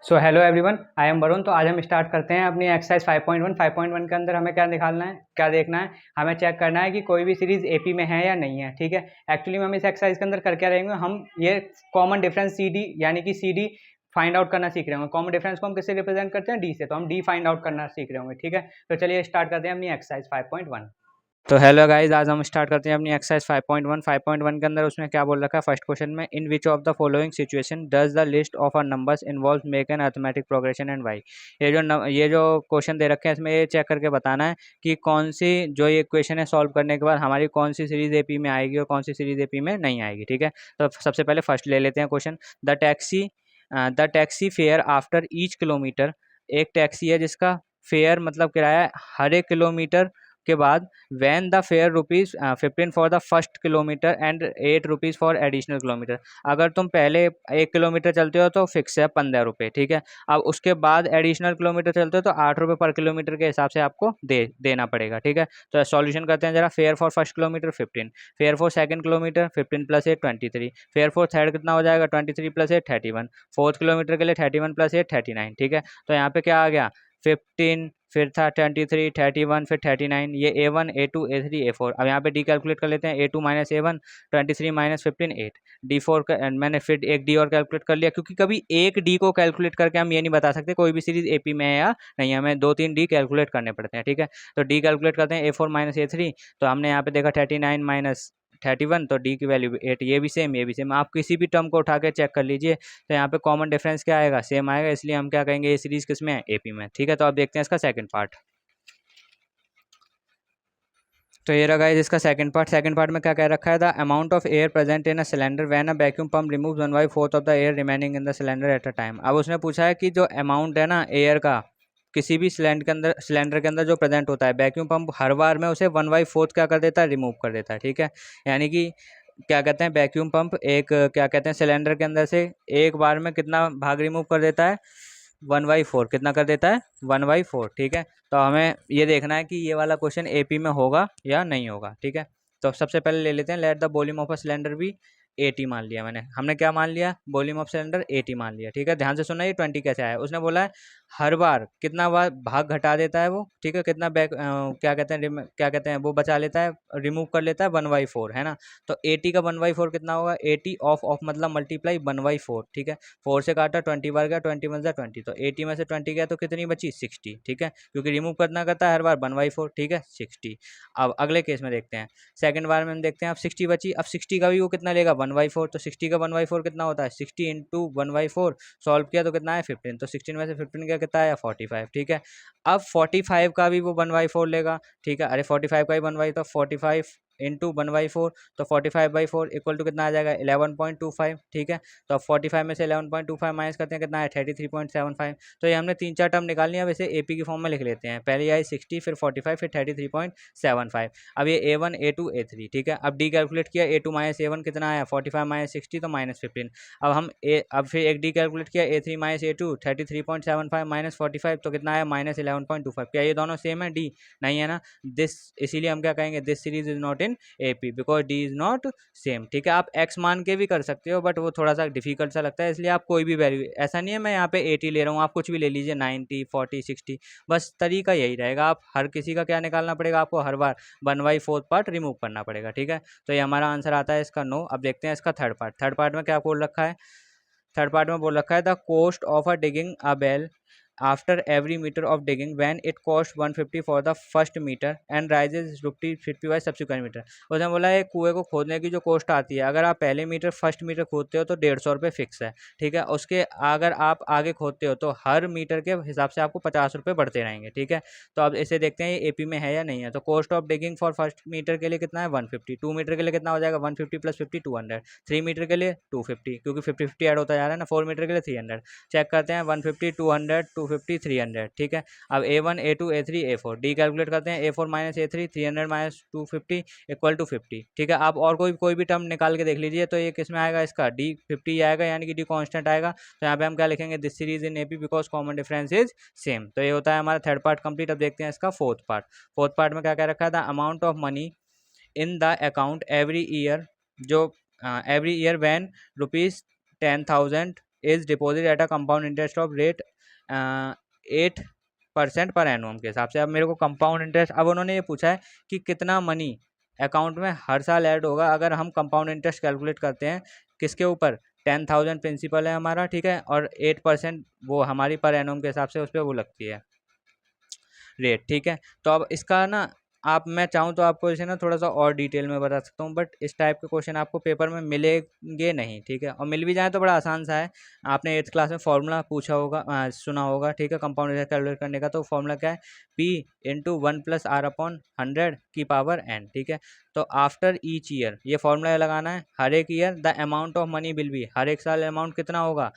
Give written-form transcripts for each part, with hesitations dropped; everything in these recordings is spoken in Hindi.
So hello everyone, I am Varun. तो आज हम स्टार्ट करते हैं अपनी एक्सरसाइज 5.1। 5.1 के अंदर हमें क्या निकालना है, क्या देखना है, हमें चेक करना है कि कोई भी सीरीज एपी में है या नहीं है। ठीक है, एक्चुअली में हम इस एक्सरसाइज के अंदर कर क्या रहेंगे, हम ये कॉमन डिफरेंस सी डी यानी कि सी डी फाइंड आउट करना सीख रहे होंगे। कॉमन डिफरेंस को हम किससे रिप्रेजेंट करते हैं, डी से, तो हम डी फाइंड आउट करना सीख रहे होंगे। ठीक है, तो चलिए स्टार्ट करते हैं अपनी एक्सरसाइज 5.1। तो हेलो गाइस, आज हम स्टार्ट करते हैं अपनी एक्सरसाइज 5.1। 5.1 के अंदर उसने क्या बोल रखा है, फर्स्ट क्वेश्चन में, in which of the following situation does the list of are numbers involve make an arithmetic progression and why. ये जो क्वेश्चन दे रखे हैं, इसमें ये चेक करके बताना है कि कौन सी जो ये इक्वेशन है सॉल्व करने के बाद हमारी कौन सी सीरीज एपी में आएगी और कौन सी सीरीज एपी में नहीं आएगी। ठीक है, तो सबसे पहले फर्स्ट ले लेते हैं question. The taxi fare after each kilometre. एक टैक्सी है जिसका फेयर मतलब किराया हर एक किलोमीटर के बाद, when the fair rupees 15 for the first kilometre and 8 rupees for additional kilometre. अगर तुम पहले 1 किलोमीटर चलते हो तो फिक्स है 15 रुपये। ठीक है, अब उसके बाद एडिशनल किलोमीटर चलते हो तो 8 रुपये पर किलोमीटर के हिसाब से आपको देना पड़ेगा। ठीक है, तो सॉल्यूशन करते हैं जरा। Fair for first kilometre 15, fair for second kilometre 15 plus 8 23, fair for third कितना हो जाएगा 23 प्लस 8 31, फोर्थ किलोमीटर के लिए 31 प्लस 8 39। ठीक है, तो यहाँ पे क्या आ गया, 15, फिर था 23 31 फिर 39, ये A1 A2 A3 A4। अब यहाँ पे डी कैलकुलेट कर लेते हैं। A2 minus A1 23 minus 15 8, D4 का मैंने फिर एक डी और कैलकुलेट कर लिया, क्योंकि कभी एक डी को कैलकुलेट करके हम ये नहीं बता सकते कोई भी सीरीज एपी में है या नहीं, हमें 2-3 डी कैलकुलेट करने पड़ते हैं। ठीक है, तो डी कैलकुलेट करते हैं। A4 माइनस A3, तो हमने यहाँ पे देखा 39 माइनस 31, तो डी की वैल्यू 8। ये भी सेम, ये भी सेम। आप किसी भी टर्म को उठा के चेक कर लीजिए, तो यहाँ पे कॉमन डिफरेंस क्या आएगा, सेम आएगा। इसलिए हम क्या कहेंगे, ये सीरीज किस में है, एपी में। ठीक है, तो अब देखते हैं इसका सेकंड पार्ट। तो ये रहा गाइस इसका सेकंड पार्ट। सेकंड पार्ट में क्या कह रखा है, the amount of air present in a cylinder when a vacuum pump removes 1/4 of the air remaining in the cylinder at a time. अब उसने पूछा है कि जो अमाउंट है ना एयर का किसी भी सिलेंडर के अंदर जो प्रेजेंट होता है, वैक्यूम पंप हर बार में उसे 1/4 क्या कर देता है, रिमूव कर देता है। ठीक है, यानी कि क्या कहते हैं, वैक्यूम पंप एक क्या कहते हैं सिलेंडर के अंदर से एक बार में कितना भाग रिमूव कर देता है, 1/4। कितना कर देता है, 1/4। ठीक है, तो हमें ये देखना है कि ये वाला क्वेश्चन एपी में होगा या नहीं होगा। ठीक है, तो सबसे पहले ले लेते हैं, let the volume of a cylinder भी 80 मान लिया हमने क्या मान लिया, वॉल्यूम ऑफ सिलेंडर 80 मान लिया। ठीक है, ध्यान से सुनना, ये 20 कैसे आया। उसने बोला है हर बार कितना बार भाग घटा देता है वो। ठीक है, कितना क्या कहते हैं वो बचा लेता है, रिमूव कर लेता है 1/4, है ना। तो 80 का 1/4 कितना होगा, 80 ऑफ मतलब मल्टीप्लाई 1/4। ठीक है, 4 से काटा 20 बार गया, 20 वन 20, तो 80 में से 20 गया तो कितनी बची, 60। ठीक है, क्योंकि रिमूव करना करता है हर बार 1/4। ठीक है, 60। अब अगले केस में देखते हैं, सेकंड बार में हम देखते हैं, अब 60 बची। अब 60 का भी वो कितना लेगा, 1/4। तो 60 का 1/4 कितना होता है, 60 इंटू 1/4। सॉल्व किया तो कितना है, 15। तो 16 में से 15 का कितना आया, 45। ठीक है, अब 45 का भी वो 1/4 लेगा। ठीक है, अरे 45 का ही 1/4, तो 45 इंटू 1/4, तो 45/4 इक्वल टू कितना आ जाएगा, 11.25। ठीक है, तो अब 45 में से 11.25 माइनस करते हैं, कितना है 33.75। तो ये हमने 3-4 टर्म निकालनी है। अब इसे एपी की फॉर्म में लिख लेते हैं। पहले आई 60, फिर 45, फिर 33.75। अब ये A1 A2 A3। ठीक है, अब डी कैलकुलेट किया, A2 माइनस A1 कितना आया, 45 माइनस 60, तो -15। अब फिर एक डी कैलकुलेट किया, A3 माइनस A2 33.75 माइनस 45, तो कितना आया, -11.25। क्या ये दोनों सेम है, डी नहीं है ना, दिस, इसीलिए हम क्या कहेंगे, this series is not in AP because D is not same. ठीक है, आप एक्स मान के भी कर सकते हो, बट वो थोड़ा सा डिफिकल्ट सा लगता है, इसलिए आप कोई भी वैल्यू, ऐसा नहीं है मैं यहाँ पे 80 ले रहा हूँ, आप कुछ भी ले लीजिए, 90 40 60, बस तरीका यही रहेगा। आप हर किसी का क्या निकालना पड़ेगा, आपको हर बार 1/4 पार्ट रिमूव करना पड़ेगा। ठीक है, तो ये हमारा आंसर आता है इसका नो। अब देखते हैं इसका थर्ड पार्ट। थर्ड पार्ट में क्या बोल रखा है, थर्ड पार्ट में बोल रखा है, the cost of a digging a well after every metre of digging when it cost 150 for the first metre and rises 50 by subsequent metre. उसने बोला है कुएं को खोदने की जो कॉस्ट आती है, अगर आप पहले मीटर फर्स्ट मीटर खोदते हो तो 150 रुपये फिक्स है। ठीक है, उसके अगर आप आगे खोदते हो तो हर मीटर के हिसाब से आपको 50 रुपये बढ़ते रहेंगे। ठीक है, तो अब इसे देखते हैं ये एपी में है या नहीं है। तो cost of digging for first metre के लिए कितना है, 150। 2 मीटर के लिए कितना हो जाएगा, 150 प्लस 50 200। 3 मीटर के लिए 250, क्योंकि 50 50 ऐड होता जा रहा है ना। 4 मीटर के लिए 300। चेक करते हैं, 150 200 250 300। ठीक है, अब A1 A2 A3 A4 D calculate करते हैं। A4 minus A3 300 minus 250 equal to 50। ठीक है, आप और कोई भी टर्म निकाल के देख लीजिए, तो ये किस में आएगा, इसका डी 50 आएगा, यानी कि डी कांस्टेंट आएगा। तो यहाँ पे हम क्या लिखेंगे, this series in AP because common difference is same. तो ये होता है हमारा थर्ड पार्ट कंप्लीट। अब देखते हैं इसका फोर्थ पार्ट। फोर्थ पार्ट में क्या क्या रखा था, amount of money in the account every year, जो every year when rupees 10,000 is deposit at a compound interest of rate 8% per एनुअम के हिसाब से। अब मेरे को कंपाउंड इंटरेस्ट, अब उन्होंने ये पूछा है कि कितना मनी अकाउंट में हर साल ऐड होगा अगर हम कंपाउंड इंटरेस्ट कैलकुलेट करते हैं किसके ऊपर, 10,000 प्रिंसिपल है हमारा, ठीक है, और 8% वो हमारी पर एनुअम के हिसाब से उस पर वो लगती है रेट, ठीक है। तो अब इसका ना आप, मैं चाहूँ तो आपको इसे ना थोड़ा सा और डिटेल में बता सकता हूँ, बट इस टाइप के क्वेश्चन आपको पेपर में मिलेंगे नहीं, ठीक है, और मिल भी जाए तो बड़ा आसान सा है। आपने 8th क्लास में फॉर्मूला पूछा होगा, सुना होगा, ठीक है, कंपाउंड इंटरेस्ट कैलकुलेट करने का। तो फॉर्मूला क्या है, P इंटू 1+R/100 की पावर n, ठीक है। तो आफ्टर ईच ईयर ये फॉर्मूला लगाना है, हर एक year the amount of money will be, हर एक साल अमाउंट कितना होगा,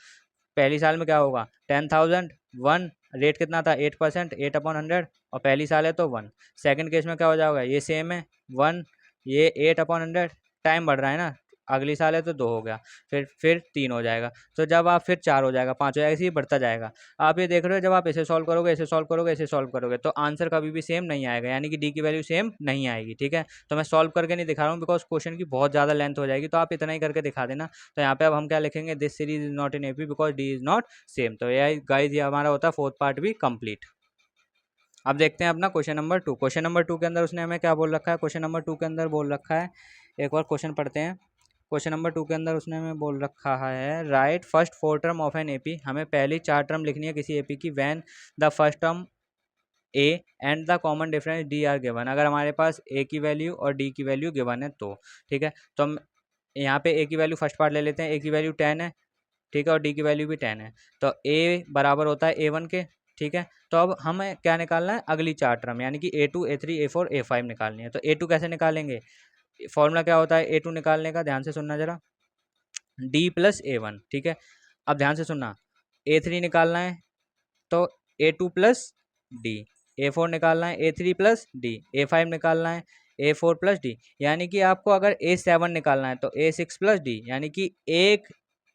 पहली साल में क्या होगा 10,000, 1, रेट कितना था 8%, 8/100, और पहली साल है तो 1। सेकंड केस में क्या हो जाएगा, ये सेम है 1, ये 8/100, टाइम बढ़ रहा है ना, अगली साल है तो 2 हो गया, फिर 3 हो जाएगा, तो जब आप फिर 4 हो जाएगा, 5 हो जाएगा, ऐसे ही बढ़ता जाएगा। आप ये देख रहे हो, जब आप इसे सॉल्व करोगे, इसे सॉल्व करोगे, इसे सॉल्व करोगे, तो आंसर कभी भी सेम नहीं आएगा, यानी कि डी की वैल्यू सेम नहीं आएगी, ठीक है। तो मैं सॉल्व करके नहीं दिखा रहा हूँ बिकॉज क्वेश्चन की बहुत ज़्यादा लेंथ हो जाएगी, तो आप इतना ही करके दिखा देना। तो यहाँ पे अब हम क्या लिखेंगे, this series is not in AP because D is not same. तो ये गाइज ये हमारा होता है फोर्थ पार्ट भी कंप्लीट। अब देखते हैं अपना क्वेश्चन नंबर 2। क्वेश्चन नंबर 2 के अंदर उसने हमें क्या बोल रखा है, क्वेश्चन नंबर 2 के अंदर बोल रखा है, एक बार क्वेश्चन पढ़ते हैं। क्वेश्चन नंबर 2 के अंदर उसने हमें बोल रखा है, right first 4 term of an AP, हमें पहली 4 टर्म लिखनी है किसी एपी की, when the first term A and the common difference D R given, अगर हमारे पास ए की वैल्यू और डी की वैल्यू गिवन है तो, ठीक है। तो हम यहाँ पे ए की वैल्यू फर्स्ट पार्ट ले लेते हैं, ए की वैल्यू 10 है, ठीक है, और डी की वैल्यू भी 10 है, तो ए बराबर होता है A1 के, ठीक है। तो अब हमें क्या निकालना है, अगली 4 टर्म, यानी कि A2, A3, A4, A5 निकालनी है। तो A2 कैसे निकालेंगे, फॉर्मूला क्या होता है A2 निकालने का, ध्यान से सुनना जरा, D+A1, ठीक है। अब ध्यान से सुनना, A3 निकालना है तो A2+D, A4 निकालना है A3+D, A5 निकालना है A4+D, यानी कि आपको अगर A7 निकालना है तो A6+D, यानी कि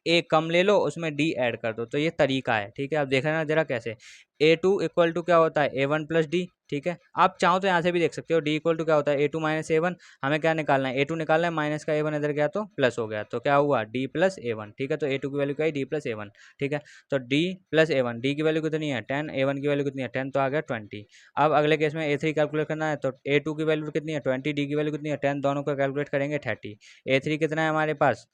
एक कम ले लो, उसमें डी ऐड कर दो, तो ये तरीका है, ठीक है। अब देखना ना जरा कैसे, A2 इक्वल टू क्या होता है A1+D, ठीक है। आप चाहो तो यहाँ से भी देख सकते हो, D इक्वल टू क्या होता है A2 - A1, हमें क्या निकालना है A2 निकालना है, माइनस का A1 इधर गया तो प्लस हो गया, तो क्या हुआ D+A1, ठीक है। तो A2 की वैल्यू क्या है D+A1, ठीक है। तो D+A1, डी की वैल्यू कितनी है 10, A1 की वैल्यू कितनी है 10, तो आ गया 20। अब अगले केस में A3 कैलकुलेट करना है, तो A2 की वैल्यू कितनी है 20, डी की वैल्यू कितनी है 10, दोनों का कैलकुलेट करेंगे 30। A3 कितना है हमारे पास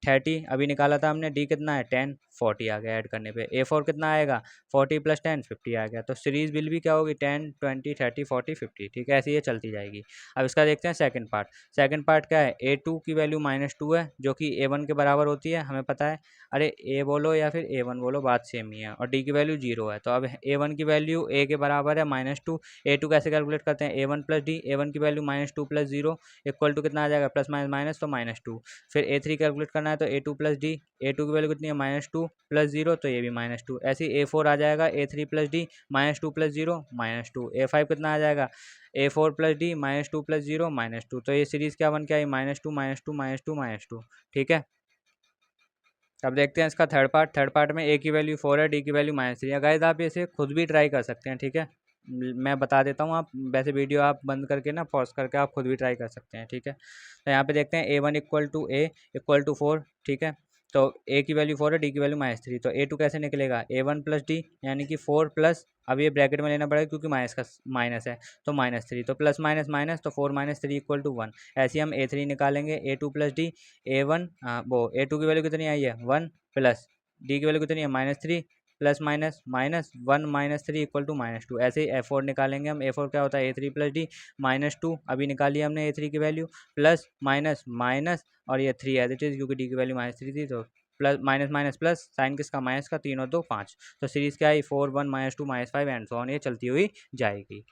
30, अभी निकाला था हमने, डी कितना है 10, 40 आ गया ऐड करने पे। A4 कितना आएगा 40 + 10, 50 आ गया। तो सीरीज बिल भी क्या होगी 10, 20, 30, 40, 50, ठीक है, ऐसे ये चलती जाएगी। अब इसका देखते हैं सेकंड पार्ट। सेकंड पार्ट क्या है, A2 की वैल्यू -2 है जो कि A1 के बराबर होती है, हमें पता है, अरे A बोलो या फिर A1 बोलो बात सेम ही है, और डी की वैल्यू 0 है। तो अब A1 की वैल्यू A के बराबर है -2, A2 कैसे कैलकुलेट करते हैं A1+D, A1 की वैल्यू -2 + 0 इक्वल टू कितना आ जाएगा प्लस माइनस माइनस, तो -2। फिर A3 कैलकुलेट करना है तो A2+D, A2 की वैल्यू कितनी है -2 + 0, तो ये भी -2। ऐसे ही A4 आ जाएगा A3+D, -2 + 0 -2। A5 कितना आ जाएगा A4+D, -2 + 0 -2। तो ये सीरीज़ क्या बन के आई -2 -2 -2 -2, ठीक है। अब देखते हैं इसका थर्ड पार्ट। थर्ड पार्ट में A की वैल्यू 4 है, डी की वैल्यू -3 है। गाइस आप इसे खुद भी ट्राई कर सकते हैं, ठीक है, मैं बता देता हूँ, आप वैसे वीडियो आप बंद करके ना पॉज करके आप खुद भी ट्राई कर सकते हैं, ठीक है। तो यहाँ पे देखते हैं A1 = A = 4, ठीक है। तो A की वैल्यू 4 है, डी की वैल्यू -3, तो A2 कैसे निकलेगा A1+D, यानी कि 4 प्लस, अब ये ब्रैकेट में लेना पड़ेगा क्योंकि माइनस है, तो -3, तो प्लस माइनस माइनस, तो 4 - 3 = 1। ऐसे ही हम A3 निकालेंगे A2+D, A1 वो A2 की वैल्यू कितनी आई है 1, प्लस डी की वैल्यू कितनी है -3, प्लस माइनस माइनस 1 - 3 = -2। ऐसे ही A4 निकालेंगे हम, A4 क्या होता है A3+D, -2, अभी निकाली हमने A3 की वैल्यू, प्लस माइनस माइनस, और ये 3 एज इट इज़ क्योंकि डी की वैल्यू -3 थी, तो plus minus minus plus, sign किसका माइनस का, 3 और 2 5। तो सीरीज़ क्या आई 4, 1, -2, -5 एंड सो ऑन, ये चलती हुई जाएगी।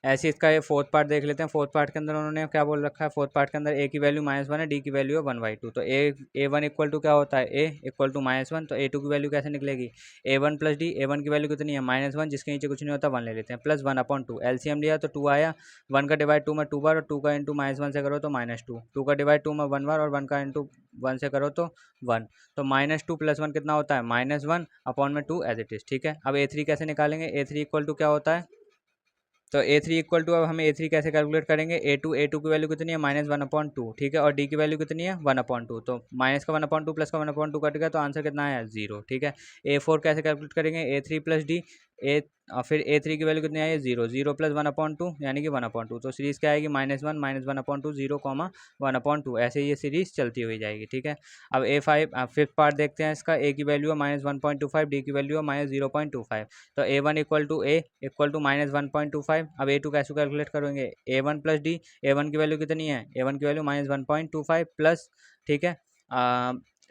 ऐसे इसका ये फोर्थ पार्ट देख लेते हैं। फोर्थ पार्ट के अंदर उन्होंने क्या बोल रखा है, फोर्थ पार्ट के अंदर A की वैल्यू -1 है, डी की वैल्यू है 1/2। तो A1 इक्वल टू क्या होता है A इक्वल टू -1, तो A2 की वैल्यू कैसे निकलेगी A1+D, A1 की वैल्यू कितनी है -1, जिसके नीचे कुछ नहीं होता 1 ले लेते हैं, प्लस 1/2, एलसीएम लिया तो 2 आया, 1 का डिवाइड 2 में 2 बार, और 2 का इंटू -1 से करो तो -2, 2 का डिवाइड 2 में 1 बार, और 1 का इंटू 1 से करो तो 1, तो -2 + 1 कितना होता है -1/2 एज इट इज़, ठीक है। अब A3 कैसे निकालेंगे, A3 इक्वल टू क्या होता है तो A3 इक्वल टू, अब हम A3 कैसे कैलकुलेट करेंगे, A2 की वैल्यू कितनी है -1/2, ठीक है, और D की वैल्यू कितनी है 1/2, तो माइनस का 1/2 प्लस का 1/2 कट गया, तो आंसर कितना आया 0, ठीक है। A4 कैसे कैलकुलेट करेंगे, A3 प्लस D, ए और फिर A3 की वैल्यू कितनी आई है 0, 0 प्लस 1/2 यानी कि 1/2, तो सीरीज़ क्या आएगी -1 -1/2 0, 1/2, ऐसे ये सीरीज़ चलती हुई जाएगी, ठीक है। अब A5 फिफ्थ पार्ट देखते हैं इसका, A की वैल्यू है -1.25, D की वैल्यू है -0.25, तो A1 equal to A equal to -1.25। अब A2 कैसे कैलकुलेट करेंगे, A1 प्लस D, A1 की वैल्यू कितनी है, A1 की वैल्यू -1.25 प्लस, ठीक है,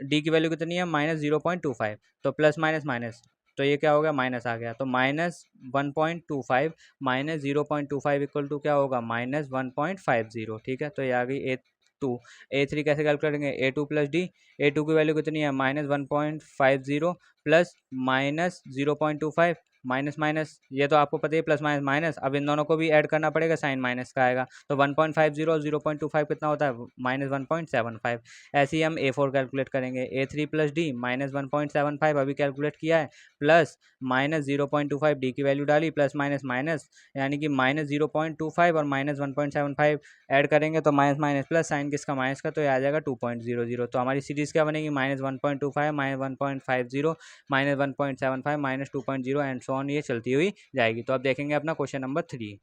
D की वैल्यू कितनी है -0.25, तो प्लस माइनस माइनस, तो ये क्या हो गया माइनस आ गया, तो -1.25 -0.25 इक्वल टू क्या होगा -1.50, ठीक है। तो ये आ गई A2। A3 कैसे कैलकुलेट करेंगे, A2 प्लस D, A2 की वैल्यू कितनी है -1.50 प्लस -0.25, माइनस माइनस, ये तो आपको पता ही, प्लस माइनस माइनस, अब इन दोनों को भी ऐड करना पड़ेगा, साइन माइनस का आएगा, तो 1.50 और 0.25 कितना होता है -1.75। ऐसे ही हम A4 कैलकुलेट करेंगे, A3 प्लस D -1.75 अभी कैलकुलेट किया है, प्लस -0.25 D की वैल्यू डाली, प्लस माइनस माइनस, यानी कि -0.25 और -1.75 ऐड करेंगे तो माइनस माइनस प्लस, साइन किसका माइनस का, तो ये आ जाएगा 2.00, तो हमारी सीरीज़ क्या बनेगी -1.25 -1.50 -1.75 -2.0 एंड सो ऑन, ये चलती हुई जाएगी। तो अब देखेंगे अपना क्वेश्चन नंबर 3।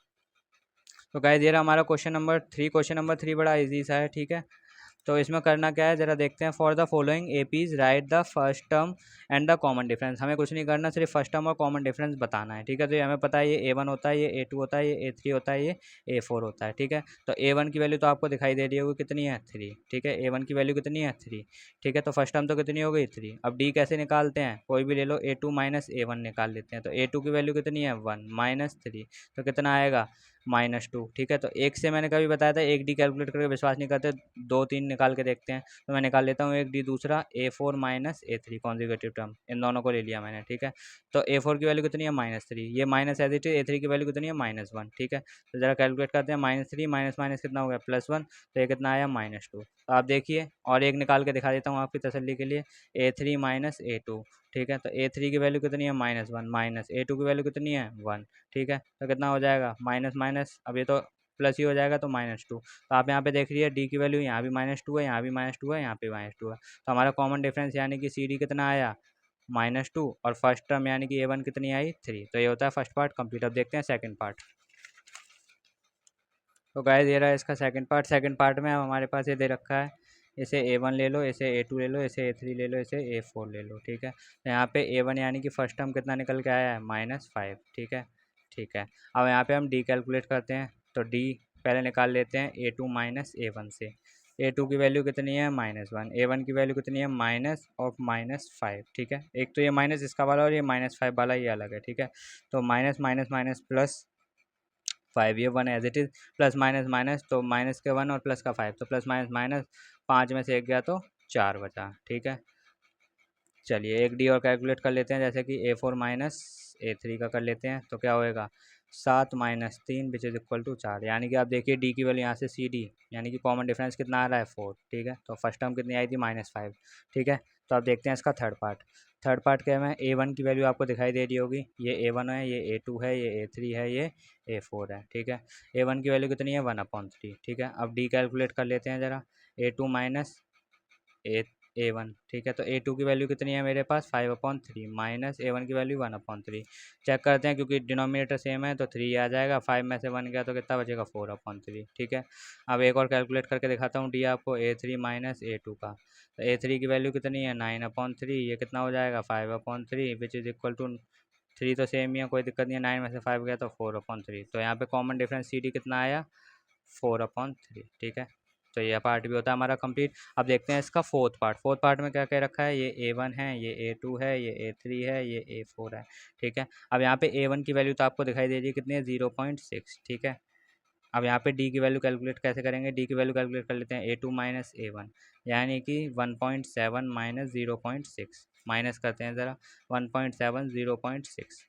तो गाइस ये रहा हमारा क्वेश्चन नंबर 3 बड़ा इजी सा है, ठीक है। तो इसमें करना क्या है ज़रा देखते हैं, for the following APs right the first term and the common difference, हमें कुछ नहीं करना, सिर्फ फर्स्ट टर्म और कॉमन डिफरेंस बताना है, ठीक है। तो ये हमें पता है, ये A1 होता है, ये A2 होता है, ये A3 होता है, ये A4 होता है, ठीक है। तो A1 की वैल्यू तो आपको दिखाई दे रही होगी कितनी है 3, ठीक है, A1 की वैल्यू कितनी है 3, ठीक है। तो फर्स्ट टर्म तो कितनी हो गई 3, अब D कैसे निकालते हैं, कोई भी ले लो, A2 माइनस A1 निकाल लेते हैं, तो A2 की वैल्यू कितनी है 1 -3, तो कितना आएगा -2, ठीक है। तो एक से मैंने कभी बताया था, एक D कैलकुलेट करके विश्वास नहीं करते, 2 3 निकाल के देखते हैं, तो मैं निकाल लेता हूँ एक D, दूसरा A4 minus A3 consecutive term, इन दोनों को ले लिया मैंने, ठीक है। तो A4 की वैल्यू कितनी है -3, ये minus as it is, A3 की वैल्यू कितनी है -1, ठीक है। तो ज़रा कैलकुलेट करते हैं, -3 माइनस माइनस कितना हो गया +1, तो ये कितना आया -2। तो आप देखिए, और एक निकाल के दिखा देता हूँ आपकी तसल्ली के लिए, A3 माइनस A2, ठीक है। तो A3 की वैल्यू कितनी है -1, माइनस A2 की वैल्यू कितनी है 1, ठीक है। तो कितना हो जाएगा माइनस माइनस, अब ये तो प्लस ही हो जाएगा, तो -2। तो आप यहाँ पे देख लीजिए, D की वैल्यू यहाँ भी -2 है, यहाँ भी -2 है, यहाँ पे -2 है, तो हमारा कॉमन डिफरेंस यानी कि CD कितना आया -2, और फर्स्ट टर्म यानी कि A1 कितनी आई 3। तो ये होता है फर्स्ट पार्ट कंप्लीट। अब देखते हैं सेकंड पार्ट। तो गाइस ये रहा इसका सेकंड पार्ट में अब हमारे पास ये दे रखा है, इसे A1 ले लो, इसे A2 ले लो, इसे A3 ले लो, इसे A4 ले लो, ठीक है। तो यहाँ पे A1 यानी कि फर्स्ट टर्म कितना निकल के आया है -5, ठीक है, ठीक है। अब यहाँ पे हम D कैलकुलेट करते हैं, तो D पहले निकाल लेते हैं A2 माइनस A1 से। A2 की वैल्यू कितनी है -1, A1 की वैल्यू कितनी है -5, ठीक है। एक तो ये माइनस इसका वाला और ये -5 वाला, ये अलग है, ठीक है। तो माइनस माइनस माइनस प्लस 5, ये 1 as it is, plus minus minus, तो माइनस के 1 और प्लस का 5, तो प्लस माइनस माइनस, 5 में से 1 गया तो 4 बचा, ठीक है। चलिए एक D और कैलकुलेट कर लेते हैं, जैसे कि A4 माइनस A3 का कर लेते हैं, तो क्या होएगा 7 minus 3 which is equal to 4, यानी कि आप देखिए D की वैल्यू यहाँ से CD, यानी कि कॉमन डिफरेंस कितना आ रहा है 4, ठीक है। तो फर्स्ट टर्म कितनी आई थी -5, ठीक है। तो अब देखते हैं इसका थर्ड पार्ट क्या है, A1 की वैल्यू आपको दिखाई दे रही होगी, ये A1 है, ये A2 है, ये A3 है, ये A4 है, ठीक है। A1 की वैल्यू कितनी है 1/3, ठीक है। अब D कैलकुलेट कर लेते हैं ज़रा, A2 माइनस A1, ठीक है। तो A2 की वैल्यू कितनी है मेरे पास 5/3 माइनस A1 की वैल्यू 1/3, चेक करते हैं क्योंकि डिनोमिनेटर सेम है, तो 3 आ जाएगा, 5 में से 1 गया तो कितना बचेगा 4/3, ठीक है। अब एक और कैलकुलेट करके दिखाता हूँ D आपको, A3 माइनस A2 का, तो A3 की वैल्यू कितनी है 9/3, ये कितना हो जाएगा 5/3 विच इज़ इक्वल टू 3, तो सेम ही है, कोई दिक्कत नहीं है, 9 में से 5 गया तो 4/3, तो यहाँ पे कॉमन डिफरेंस CD कितना आया 4/3, ठीक है। तो ये पार्ट भी होता है हमारा कंप्लीट। अब देखते हैं इसका फोर्थ पार्ट में क्या क्या रखा है, ये A1 है, ये A2 है, ये A3 है, ये A4 है, ठीक है। अब यहाँ पे A1 की वैल्यू तो आपको दिखाई दे रही है कितनी है 0.6, ठीक है। अब यहाँ पे D की वैल्यू कैलकुलेट कैसे करेंगे, D की वैल्यू कैलकुलेट कर लेते हैं A2 माइनस A1, यानी कि 1.7 माइनस 0.6, माइनस करते हैं ज़रा 1.7 0.6,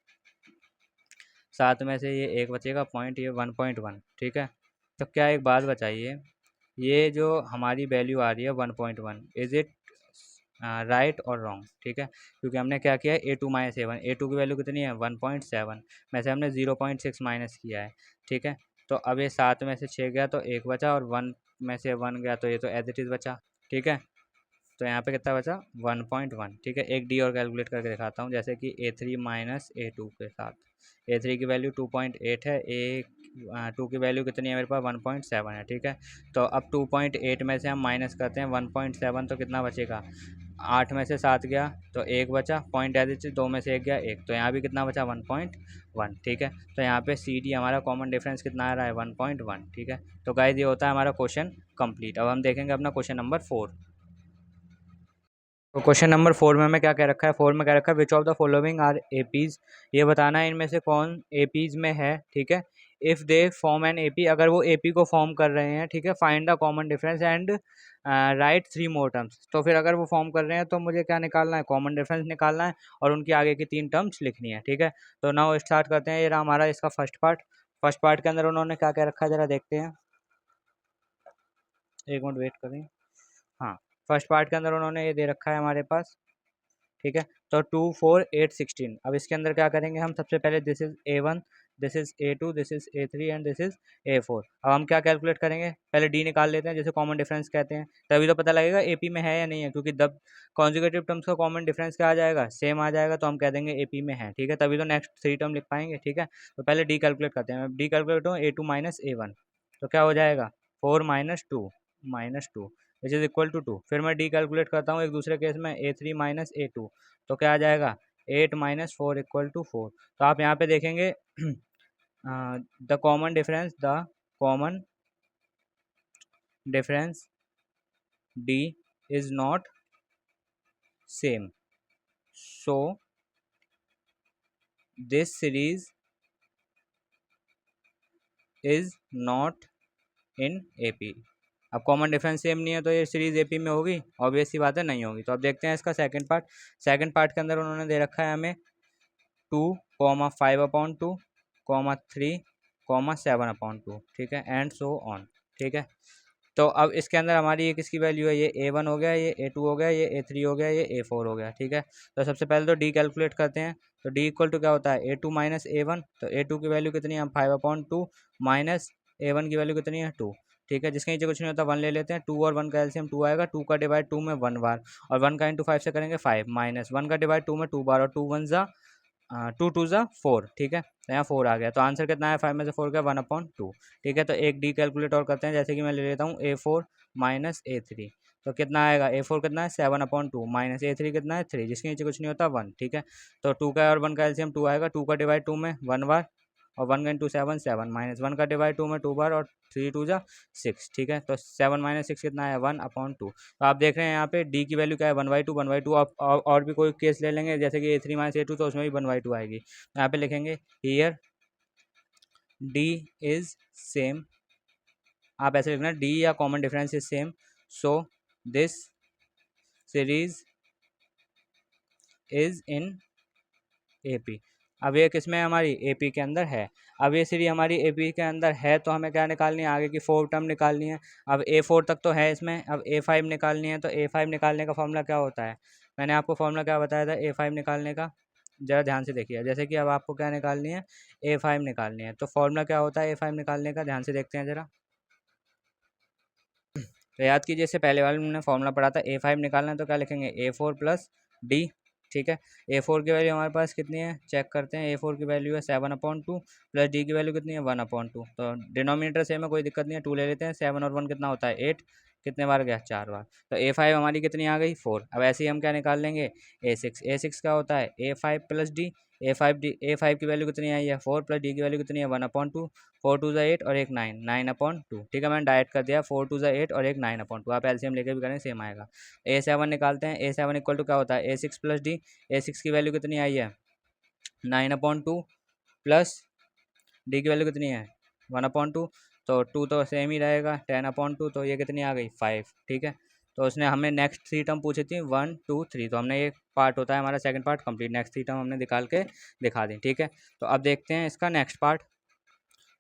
7 में से ये एक बचेगा पॉइंट, ये 1.1, ठीक है। तो क्या एक बात बताइए, ये जो हमारी वैल्यू आ रही है 1.1, इज़ इट राइट और रॉन्ग, ठीक है, क्योंकि हमने क्या किया है A2 माइनस A1, A2 की वैल्यू कितनी है 1.7 में से हमने 0.6 माइनस किया है, ठीक है। तो अब ये 7 में से 6 गया तो 1 बचा, और 1 में से 1 गया तो ये तो एज इट इज़ बचा, ठीक है। तो यहाँ पे कितना बचा 1.1, ठीक है। एक डी और कैलकुलेट करके दिखाता हूँ, जैसे कि A3 माइनस A2 के साथ। A3 की वैल्यू 2.8 है, A2 की वैल्यू कितनी है मेरे पास 1.7 है, ठीक है। तो अब 2.8 में से हम माइनस करते हैं 1.7, तो कितना बचेगा 8 में से 7 गया तो 1 बचा, पॉइंट एज इट इज 2 में से 1 गया 1, तो यहाँ भी कितना बचा 1.1, ठीक है। तो यहाँ पे सी डी हमारा कॉमन डिफरेंस कितना आ रहा है 1.1, ठीक है। तो गाइस ये होता है हमारा क्वेश्चन कंप्लीट। अब हम देखेंगे अपना क्वेश्चन नंबर 4। तो क्वेश्चन नंबर 4 में हमें क्या कह रखा है, 4 में कह रखा है which of the following are APs, ये बताना है इनमें से कौन एपीज में है, ठीक है। If they form an AP, अगर वो एपी को फॉर्म कर रहे हैं, ठीक है, find the common difference and right 3 more terms. तो फिर अगर वो फॉर्म कर रहे हैं तो मुझे क्या निकालना है, कॉमन डिफरेंस निकालना है और उनकी आगे की 3 टर्म्स लिखनी है, ठीक है। तो नाउ स्टार्ट करते हैं, ये रहा हमारा इसका फर्स्ट पार्ट। फर्स्ट पार्ट के अंदर उन्होंने क्या क्या रखा है जरा देखते हैं, एक मिनट वेट करें। हाँ, फर्स्ट पार्ट के अंदर उन्होंने ये दे रखा है हमारे पास, ठीक है। तो 2 4 8 16, अब इसके अंदर क्या करेंगे हम, सबसे पहले this is A1, this is A2, this is A3 and this is A4। अब हम क्या कैलकुलेट करेंगे, पहले डी निकाल लेते हैं, जैसे कॉमन डिफरेंस कहते हैं, तभी तो पता लगेगा एपी में है या नहीं है, क्योंकि जब कॉन्जुगेटिव टर्म्स का कॉमन डिफरेंस क्या आ जाएगा, सेम आ जाएगा, तो हम कह देंगे एपी में है, ठीक है, तभी तो नेक्स्ट 3 टर्म लिख पाएंगे, ठीक है। तो पहले डी कैलकुलेट करते हैं, डी कैलकुलेट हो A2 माइनस A1, तो क्या हो जाएगा 4 minus two which is equal to 2। फिर मैं डी कैलकुलेट करता हूँ एक दूसरे केस में, A3 माइनस A2, तो क्या आ जाएगा 8 माइनस 4 इक्वल टू 4। तो आप यहाँ पे देखेंगे the common difference D is not same, so this series is not in AP. अब कॉमन डिफरेंस सेम नहीं है तो ये सीरीज एपी में होगी, ऑब्वियस सी बात है नहीं होगी। तो अब देखते हैं इसका सेकंड पार्ट। सेकंड पार्ट के अंदर उन्होंने दे रखा है हमें 2,5/2, 3,7/2, ठीक है, एंड सो ऑन, ठीक है। तो अब इसके अंदर हमारी ये किसकी वैल्यू है, ये A1 हो गया, ये A2 हो गया, ये A3 हो गया, ये A4 हो गया, ठीक है। तो सबसे पहले तो डी कैलकुलेट करते हैं। तो डी इक्वल टू क्या होता है A2 माइनस A1, तो A2 की वैल्यू कितनी है 5/2 माइनस A1 की वैल्यू कितनी है 2, ठीक है। जिसके नीचे कुछ नहीं होता 1 ले लेते हैं, 2 और 1 का एलसीएम 2 आएगा, 2 का डिवाइड 2 में 1 बार, और 1 का इंटू 5 से करेंगे 5, माइनस 1 का डिवाइड 2 में 2 बार, और 2 1 ज़ा 2 2 ज़ा 4, ठीक है। तो यहाँ 4 आ गया, तो आंसर कितना है 5 में से 4 गया 1/2, ठीक है। तो एक डी कैलकुलेट और करते हैं, जैसे कि मैं ले लेता हूँ A4 माइनस A3, तो कितना आएगा A4 कितना है 7/2 माइनस A3 कितना है 3, जिसके नीचे कुछ नहीं होता 1, ठीक है। तो 2 का और 1 का एलसीएम 2 आएगा, 2 का डिवाइड 2 में 1 बार, और 1 का इंटू 7 7, माइनस 1 का डिवाइड 2 में 2 बार, और 3 2 जा 6, ठीक है। तो 7 माइनस 6 कितना है 1/2। तो आप देख रहे हैं यहाँ पे डी की वैल्यू क्या है 1/2, 1/2। आप और भी कोई केस ले लेंगे, जैसे कि A3 माइनस A2, तो उसमें भी 1/2 आएगी। यहाँ पे लिखेंगे हियर डी इज सेम, आप ऐसे लिखना डी या common difference is same, so this series is in AP. अब ये किस में है, हमारी एपी के अंदर है। अब ये सीरीज हमारी एपी के अंदर है, तो हमें क्या निकालनी है, आगे की 4 टर्म निकालनी है। अब A4 तक तो है इसमें, अब A5 निकालनी है। तो A5 निकालने का फॉर्मूला क्या होता है, मैंने आपको फॉर्मूला क्या बताया था A5 निकालने का, ज़रा ध्यान से देखिए। जैसे कि अब आपको क्या निकालनी है, A5 निकालनी है, तो फॉर्मूला क्या होता है A5 निकालने का, ध्यान से देखते हैं ज़रा। तो याद कीजिए, इससे पहले वाले में हमने फॉर्मूला पढ़ा था, A5 निकालना है तो क्या लिखेंगे A4 प्लस डी, ठीक है। A4 की वैल्यू हमारे पास कितनी है, चेक करते हैं। A4 की वैल्यू है 7/2 प्लस डी की वैल्यू कितनी है 1/2। तो डिनोमिनेटर सेम है, कोई दिक्कत नहीं है, 2 ले लेते हैं। 7 और 1 कितना होता है 8, कितने बार गया 4 बार। तो A5 हमारी कितनी आ गई 4। अब ऐसे ही हम क्या निकाल लेंगे A6 क्या होता है A5 प्लस डी, A5 की वैल्यू कितनी आई है 4, प्लस डी की वैल्यू कितनी है 1/2, 4 2 ज़ा 8 और एक 9, 9/2, ठीक है। मैंने डायरेक्ट कर दिया 4 2 ज़ा 8 और एक 9/2, आप एलसीएम लेके भी करें सेम आएगा। A7 निकालते हैं, A7 इक्वल टू क्या होता है A6 प्लस डी, A6 की वैल्यू कितनी आई है 9/2 प्लस डी की वैल्यू कितनी है 1/2, तो 2 तो सेम ही रहेगा 10/2, तो ये कितनी आ गई 5, ठीक है। तो उसने हमें नेक्स्ट 3 टर्म पूछी थी 1 2 3, तो हमने ये पार्ट होता है हमारा second part complete, next 3 term हमने निकाल के दिखा दी, ठीक है। तो अब देखते हैं इसका नेक्स्ट पार्ट।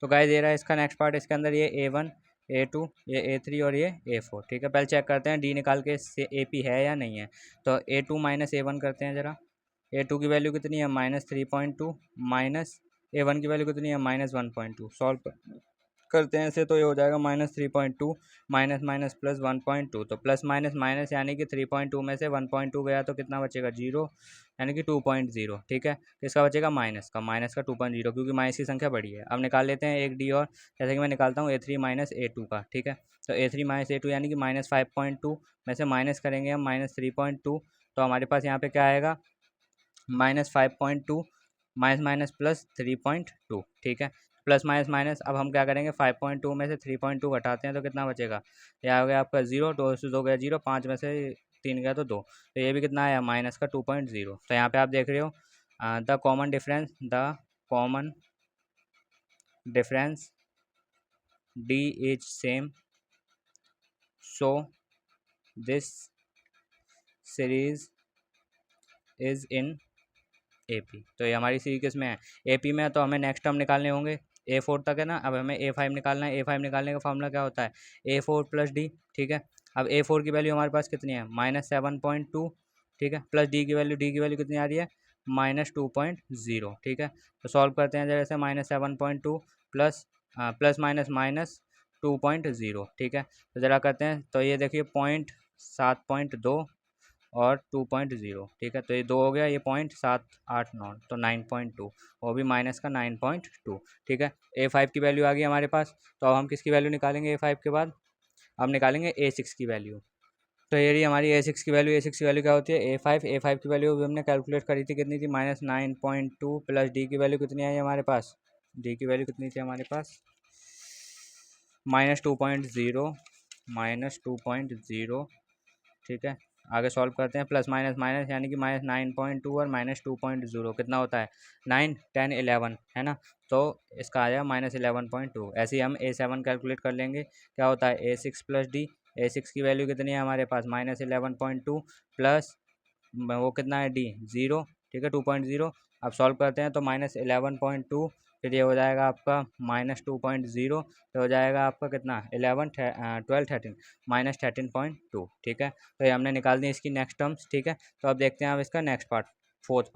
तो गाइस ये रहा इसका नेक्स्ट पार्ट, इसके अंदर ये A1 A2, ये A3 और ये A4, ठीक है। पहले चेक करते हैं डी निकाल के से AP है या नहीं है। तो A2 माइनस A1 करते हैं ज़रा। A2 की वैल्यू कितनी है -3.2, माइनस A1 की वैल्यू कितनी है -1.2। सॉल्व करते हैं इसे, तो ये हो जाएगा -3.2 माइनस माइनस प्लस 1.2। तो प्लस माइनस माइनस यानी कि 3.2 में से 1.2 गया तो कितना बचेगा 0, यानी कि 2.0, ठीक है। किसका बचेगा माइनस का 2.0, क्योंकि माइनस की संख्या बड़ी है। अब निकाल लेते हैं एक डी और, जैसे कि मैं निकालता हूँ A3 माइनस A2 का, ठीक है। तो A3 माइनस A2 यानी कि -5.2 में से माइनस करेंगे हम -3.2, तो हमारे पास यहाँ पे क्या आएगा -5.2 माइनस माइनस प्लस 3.2, ठीक है। प्लस माइनस माइनस, अब हम क्या करेंगे 5.2 में से 3.2 घटाते हैं तो कितना बचेगा, यह हो गया आपका 0, 2 से 2 गया 0, 5 में से 3 गया तो 2, तो ये भी कितना आया माइनस का 2.0। तो यहाँ पे आप देख रहे हो the common difference D is same, so this series is in AP। तो ये हमारी सीरीज किस में है, AP में है। तो हमें नेक्स्ट टर्म निकालने होंगे, A4 तक है ना। अब हमें A5 निकालना है। A5 निकालने का फॉर्मूला क्या होता है, A4 प्लस डी, ठीक है। अब A4 की वैल्यू हमारे पास कितनी है -7.2, ठीक है, प्लस डी की वैल्यू कितनी आ रही है -2.0, ठीक है। तो सॉल्व करते हैं जैसे -7.2 प्लस प्लस माइनस माइनस 2.0, ठीक है। तो ज़रा करते हैं, तो ये देखिए 7.2 और 2.0, ठीक है। तो ये 2 हो गया, ये 0.789, तो 9.2, वो भी माइनस का 9.2, ठीक है। A5 की वैल्यू आ गई हमारे पास। तो अब हम किसकी वैल्यू निकालेंगे A5 के बाद, अब निकालेंगे A6 की वैल्यू। तो ये रही हमारी A6 की वैल्यू। A6 की वैल्यू क्या होती है A5 की वैल्यू भी हमने कैलकुलेट करी थी, कितनी थी -9.2, प्लस डी की वैल्यू कितनी आई हमारे पास, डी की वैल्यू कितनी थी हमारे पास -2.0, -2.0, ठीक है। आगे सॉल्व करते हैं, प्लस माइनस माइनस यानी कि -9.2 और -2.0 कितना होता है 9, 10, 11, है ना। तो इसका आया -11.2। ऐसे ही हम A7 कैलकुलेट कर लेंगे, क्या होता है A6 प्लस डी। A6 की वैल्यू कितनी है हमारे पास -11.2, प्लस वो कितना है डी 0, ठीक है 2.0। अब सॉल्व करते हैं तो -11.2, फिर ये हो जाएगा आपका -2.0, तो हो जाएगा आपका कितना 11, 12, 13, -13.2, ठीक है। तो ये हमने निकाल दी इसकी नेक्स्ट टर्म्स, ठीक है। तो अब देखते हैं अब इसका नेक्स्ट पार्ट, फोर्थ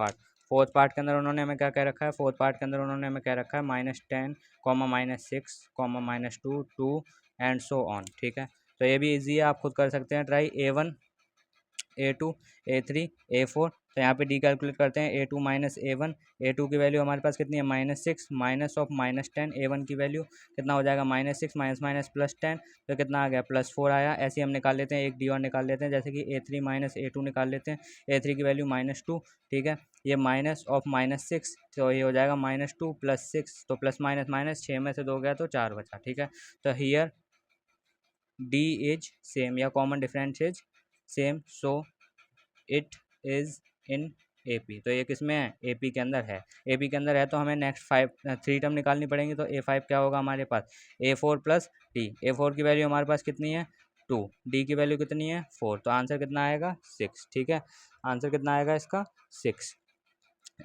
पार्ट के अंदर उन्होंने हमें क्या कह रखा है, फोर्थ पार्ट के अंदर उन्होंने हमें कह रखा है -10, -6, -2, 2 एंड सो ऑन, ठीक है। तो ये भी ईजी है, आप खुद कर सकते हैं try. A1, A2, A3, A4, तो यहाँ पे डी कैलकुलेट करते हैं A2 माइनस A1। A2 की वैल्यू हमारे पास कितनी है -6, माइनस ऑफ -10। A1 की वैल्यू कितना हो जाएगा -6 माइनस माइनस +10, तो कितना आ गया +4 आया। ऐसे ही हम निकाल लेते हैं, एक डी और निकाल लेते हैं, जैसे कि A3 माइनस A2 निकाल लेते हैं। A3 की वैल्यू -2, ठीक है। ये माइनस ऑफ -6, तो ये हो जाएगा -2 + 6, तो प्लस माइनस माइनस 6 में से 2 गया तो 4 बचा, ठीक है। तो हियर डी इज सेम या common difference is same, so it is in AP। तो ये किस में है AP के अंदर है। AP के अंदर है तो हमें नेक्स्ट 3 टर्म निकालनी पड़ेंगी। तो A5 क्या होगा हमारे पास A4 प्लस डी। A4 की वैल्यू हमारे पास कितनी है 2, डी की वैल्यू कितनी है 4, तो आंसर कितना आएगा 6, ठीक है। आंसर कितना आएगा इसका 6।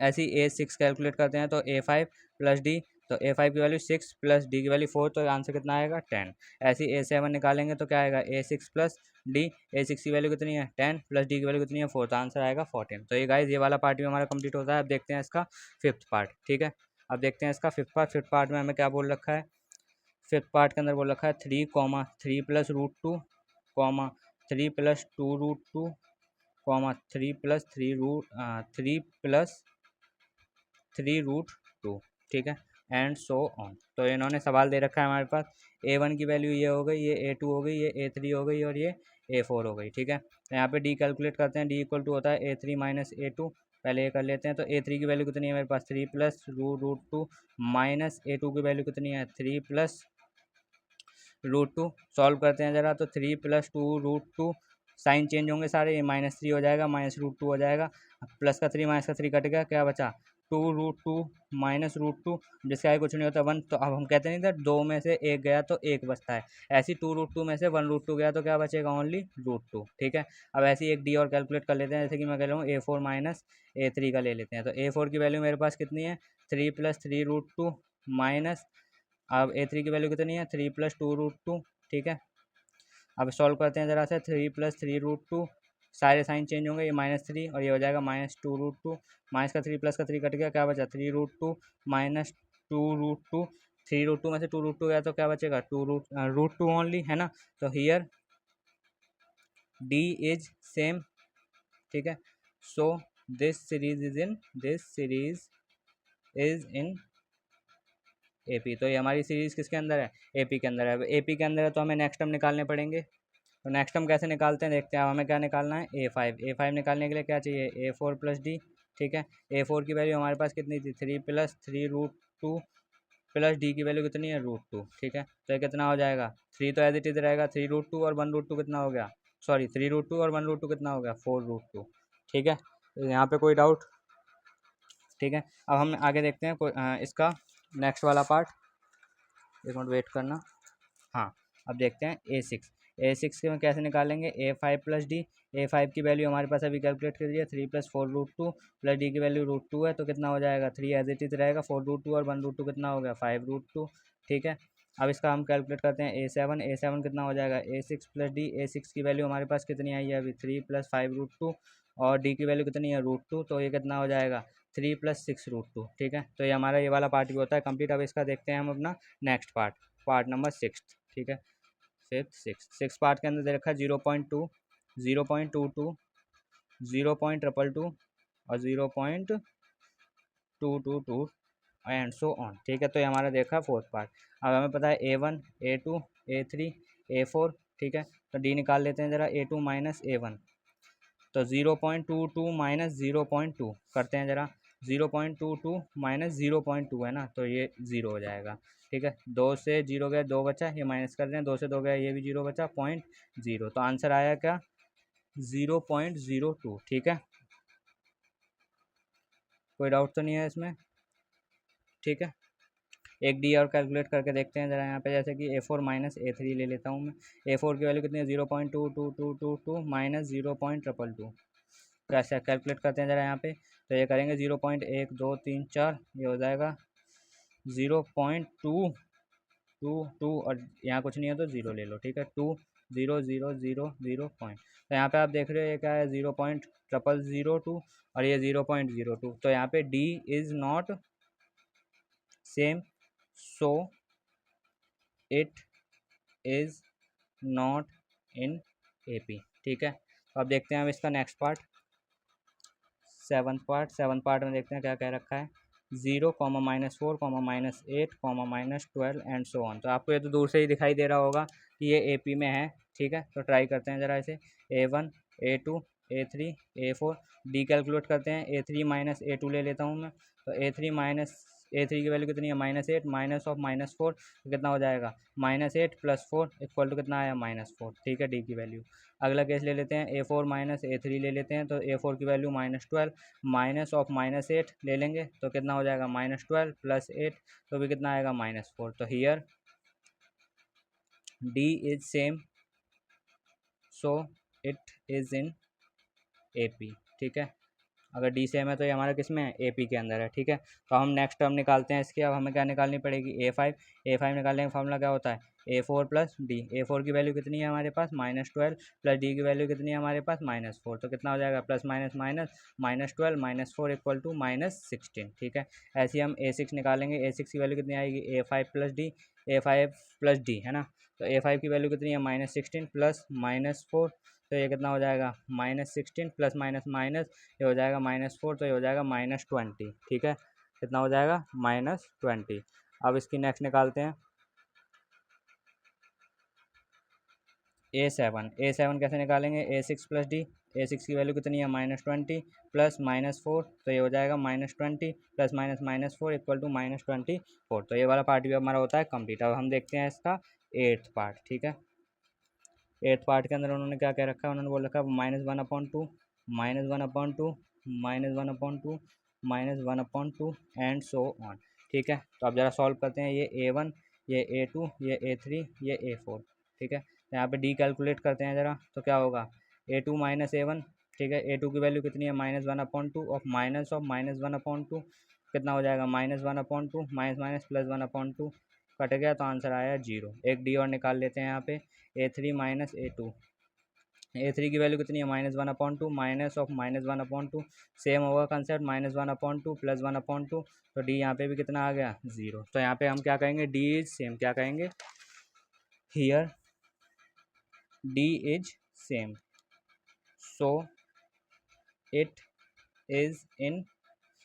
ऐसे ही A6 कैलकुलेट करते हैं, तो A5 प्लस डी, तो A5 की वैल्यू 6 प्लस डी की वैल्यू 4, तो आंसर कितना आएगा 10। ऐसे ही A7 निकालेंगे तो क्या आएगा A6 प्लस डी। A6 की वैल्यू कितनी है 10, प्लस डी की वैल्यू कितनी है 4, तो आंसर आएगा 14। तो ये गाइज ये वाला पार्ट भी हमारा कंप्लीट होता है। अब देखते हैं इसका फिफ्थ पार्ट, ठीक है। अब देखते हैं इसका फिफ्थ पार्ट में हमें क्या बोल रखा है। फिफ्थ पार्ट के अंदर बोल रखा है 3, 3 + √2, 3 + 2√2, 3 + 3√2, ठीक है, एंड सो ऑन। तो इन्होंने सवाल दे रखा है हमारे पास। A1 की वैल्यू ये हो गई, ये A2 हो गई, ये A3 हो गई और ये A4 हो गई, ठीक है। तो यहाँ पे डी कैलकुलेट करते हैं, डी इक्वल टू होता है A3 माइनस A2। पहले ये कर लेते हैं, तो A3 की वैल्यू कितनी है मेरे पास 3 + √2, माइनस A2 की वैल्यू कितनी है 3 + √2। सॉल्व करते हैं ज़रा, तो 3 + 2√2, साइन चेंज होंगे सारे, ये -3 हो जाएगा, -√2 हो जाएगा, प्लस का 3 माइनस का 3 कट गया, क्या बचा 2√2 माइनस √2, जिसका आगे कुछ नहीं होता 1। तो अब हम कहते नहीं थे 2 में से 1 गया तो 1 बचता है, ऐसे ही 2√2 में से 1√2 गया तो क्या बचेगा ओनली √2, ठीक है। अब ऐसे ही एक डी और कैलकुलेट कर लेते हैं, जैसे कि मैं कह रहा हूँ A4 माइनस A3 का ले लेते हैं। तो A4 की वैल्यू मेरे पास कितनी है 3 + 3√2, माइनस अब A3 की वैल्यू कितनी है 3 + 2√2, ठीक है। अब सॉल्व करते हैं ज़रा से, 3 + 3√2, सारे साइन चेंज होंगे, ये -3 और ये हो जाएगा -2√2, माइनस का 3 प्लस का 3 कट गया, क्या बचा 3√2 माइनस 2√2, 3√2 में से 2√2 गया तो क्या बचेगा √2 ओनली, है ना। तो हियर D इज सेम, ठीक है। सो this series is in AP। तो ये हमारी सीरीज़ किसके अंदर है, AP के अंदर है। AP के अंदर है तो हमें नेक्स्ट टर्म निकालने पड़ेंगे। तो नेक्स्ट टर्म कैसे निकालते हैं देखते हैं। अब हमें क्या निकालना है, A5 निकालने के लिए क्या चाहिए, A4 + D, ठीक है। A4 की वैल्यू हमारे पास कितनी थी, 3 + 3√2 प्लस D की वैल्यू कितनी है √2, ठीक है। तो ये कितना हो जाएगा, 3 तो एज इट इज रहेगा, 3√2 और 1√2 कितना हो गया, सॉरी 3√2 और 1√2 कितना हो गया 4√2, ठीक है। तो यहाँ पे कोई डाउट, ठीक है। अब हम आगे देखते हैं इसका नेक्स्ट वाला पार्ट, एक मिनट वेट करना। हाँ, अब देखते हैं A6 के में कैसे निकालेंगे, A5 + D। A5 की वैल्यू हमारे पास अभी कैलकुलेट कर दिया, 3 + 4√2 प्लस D की वैल्यू √2 है तो कितना हो जाएगा, 3 एज इट इज रहेगा, 4√2 और 1√2 कितना हो गया 5√2, ठीक है। अब इसका हम कैलकुलेट करते हैं A7 कितना हो जाएगा, A6 + D। A6 की वैल्यू हमारे पास कितनी आई है अभी, 3 + 5√2 और D की वैल्यू कितनी है √2, तो ये कितना हो जाएगा 3 + 6√2, ठीक है। तो ये हमारा ये वाला पार्ट भी होता है कंप्लीट। अब इसका देखते हैं हम अपना नेक्स्ट पार्ट नंबर 6, ठीक है। सिक्स पार्ट के अंदर दे रखा है 0.2, 0.22, 0.222 और 0.222 एंड सो ऑन, ठीक है। तो ये हमारा देखा फोर्थ पार्ट। अब हमें पता है A1, A2, A3, A4, ठीक है। तो D निकाल लेते हैं ज़रा, A2 - A1, तो 0.22 - 0.2 करते हैं ज़रा, 0.22 - 0.2 है ना, तो ये 0 हो जाएगा, ठीक है। 2 से 0 गया, 2 बचा, ये माइनस कर रहे हैं, 2 से 2 गया, ये भी 0 बचा, 0.0। तो आंसर आया क्या, 0.02, ठीक है। कोई डाउट तो नहीं है इसमें, ठीक है। एक डी और कैलकुलेट करके देखते हैं ज़रा यहाँ पे, जैसे कि A4 - A3 ले लेता हूँ मैं। A4 की वैल्यू कितनी है, 0.22222 माइनस 0.222, कैसे कैलकुलेट करते हैं ज़रा यहाँ पे। तो ये करेंगे 0.1 2 3 4, ये हो जाएगा 0.222 और यहाँ कुछ नहीं है तो 0 ले लो, ठीक है। 2 0 0 0 0 पॉइंट, तो यहाँ पे आप देख रहे हो ये क्या है, 0.0002 और ये 0.02, तो यहाँ पे D is not same, so it is not in AP, ठीक है। तो अब देखते हैं हम इसका नेक्स्ट पार्ट, सेवन्थ पार्ट में देखते हैं क्या कह रखा है, 0, -4, -8, -12 एंड सो ऑन। तो आपको ये तो दूर से ही दिखाई दे रहा होगा कि ये AP में है, ठीक है। तो ट्राई करते हैं ज़रा इसे, A1, A2, A3, A4, D calculate करते हैं, A3 - A2 ले लेता हूँ मैं। तो A3 की वैल्यू कितनी है, -8, माइनस ऑफ -4 तो कितना हो जाएगा, -8 + 4 इक्वल टू कितना आया, -4, ठीक है। D की वैल्यू। अगला केस ले लेते हैं, A4 - A3 ले लेते हैं। तो A4 की वैल्यू -12, माइनस ऑफ -8 ले लेंगे तो कितना हो जाएगा, -12 + 8 तो भी कितना आएगा, -4। तो here D is same, so it is in AP, ठीक है। अगर D सेम है तो ये हमारा किस में है, AP के अंदर है, ठीक है। तो हम नेक्स्ट टर्म निकालते हैं इसकी। अब हमें क्या निकालनी पड़ेगी, A5 निकालने का फॉर्मूला क्या होता है, A4 + D। A4 की वैल्यू कितनी है हमारे पास, -12 प्लस D की वैल्यू कितनी है हमारे पास, -4, तो कितना हो जाएगा, plus minus minus, -12 -4 equal to -16, ठीक है। ऐसे ही हम A6 निकालेंगे, A6 की वैल्यू कितनी आएगी, A5 + D, A5 + D, है ना। तो A5 की वैल्यू कितनी है, -16 प्लस -4, तो ये कितना हो जाएगा, -16 प्लस माइनस माइनस, ये हो जाएगा -4, तो ये हो जाएगा -20, ठीक है। कितना हो जाएगा, -20। अब इसकी नेक्स्ट निकालते हैं, A7 कैसे निकालेंगे, A6 + D। A6 की वैल्यू कितनी है, -20 प्लस -4, तो ये हो जाएगा -20 प्लस -4 इक्वल टू -24। तो ये वाला पार्ट भी हमारा होता है कंप्लीट। अब हम देखते हैं इसका 8th पार्ट, ठीक है। 8th पार्ट के अंदर उन्होंने क्या कह रखा है, उन्होंने बोल रखा है -1/2, -1/2, -1/2, -1/2 एंड सो ऑन, ठीक है। तो अब ज़रा सॉल्व करते हैं, ये A1, ये A2, ये A3, ये A4, ठीक है। तो यहाँ पे D कैलकुलेट करते हैं ज़रा, तो क्या होगा, A2 - A1, ठीक है। A2 की वैल्यू कितनी है, -1/2 ऑफ -1/2 कितना हो जाएगा, -1/2, माइनस माइनस +1/2 कट गया तो आंसर आया 0। एक डी और निकाल लेते हैं यहाँ पे, A3 माइनस A2। A3 की वैल्यू कितनी है, -1/2, माइनस ऑफ -1/2, सेम होगा कंसेप्ट, -1/2 +1/2, तो डी यहाँ पे भी कितना आ गया 0। तो यहाँ पे हम क्या कहेंगे, डी इज सेम, क्या कहेंगे here, D is same, so it is in